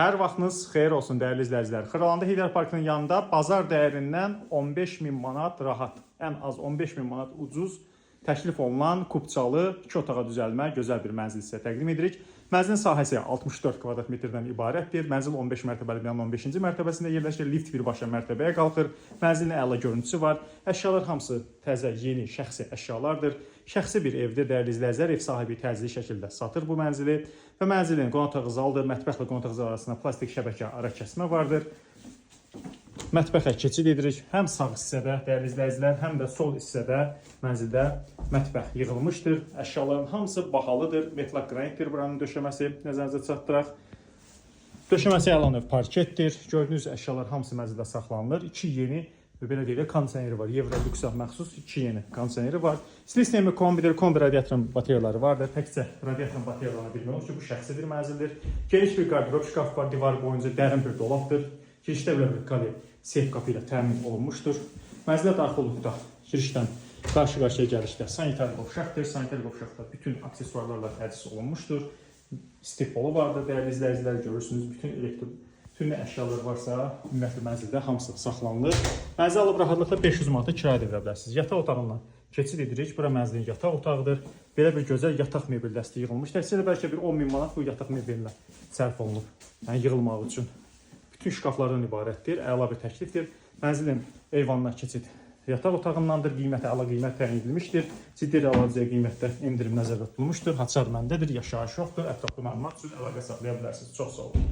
Hər vaxtınız xeyir olsun dəyərli izləyicilər. Xıralanda Heydər Parkının yanında bazar dəyərindən 15.000 manat rahat, ən az 15.000 manat ucuz təklif olunan Kupçalı 2 otağa düzəlmə gözəl bir mənzil sizə təqdim edirik. Mənzilin sahəsi 64 kvadrat metrdən ibarətdir. Mənzil 15 mərtəbəli binanın 15-ci mərtəbəsində yerləşir. Lift birbaşa mərtəbəyə qalxır. Mənzilin əla görüntüsü var. Əşyalar hamısı təzə, yeni, şəxsi əşyalardır. Şəxsi bir evdir, dəyərli izləyicilər. Ev sahibi təcili şəkildə satır bu mənzili və mənzilin qonaq otağı zalıdır. Mətbəxlə qonaq otağı arasında plastik şəbəkə ara kəsmə vardır. Mətbəxə keçid edirik. Həm sağ hissədə, dəyərli izləyicilər, həm də sol hissədə mənzildə mətbəx yığılmışdır. Əşyaların hamısı bahalıdır. Metal qranitdir buranın döşəməsi. Nəzərinizə çatdıraq. Döşəməsi əla növ parketdir. Gördüyünüz əşyalar hamısı mənzildə saxlanılır. 2 yeni və belə deyək, kondisioneri var. Evrolüksə məxsus 2 yeni kondisioneri var. İstilik sistemi kombidir, kombi radiatorun bateriyaları vardır. Təkcə radiatorun bateriyalarını bilmək olur ki, bu şəxsi bir mənzildir. Geniş bir qardırob şkaf var, divar boyunca dərin bir dolabdır. Girişdə belə bir kali seyf qapı ilə təmin olunmuşdur. Mənzilə daxil olduqda girişdən qarşı-qarşıya gəlişdə sanitar qovşaqdır. Sanitar qovşaqda bütün aksesuarlarla təchiz olunmuşdur. Stipolu vardır, dəyərli izləyicilər, görürsünüz. Bütün əşyalar varsa, ümumiyyətlə mənzildə hamısı saxlanılır. Mənzil alıb rahatlıqla 500 manata kirayə edə bilərsiniz. Yataq otağından keçid edirik. Bura mənzilin yataq otağıdır. Belə bir gözəl yataq mebel dəsti yığılmış. Təkcə bəlkə bir 10.000 manat bu yataq mebelinə sərf olunub. Yəni yığılmağı üçün. Bütün şkaflardan ibarətdir. Əla bir təklifdir. Mənzilin eyvanına keçid yataq otağındandır. Qiyməti əla qiymət təyin edilmişdir. Ciddi alacağı qiymətdə endirim nəzərdə tutulmuşdur. Haçar məndədir, yaşayış yoxdur. Ətraflı məlumat üçün əlaqə saxlaya bilərsiniz. Çox sağ olun.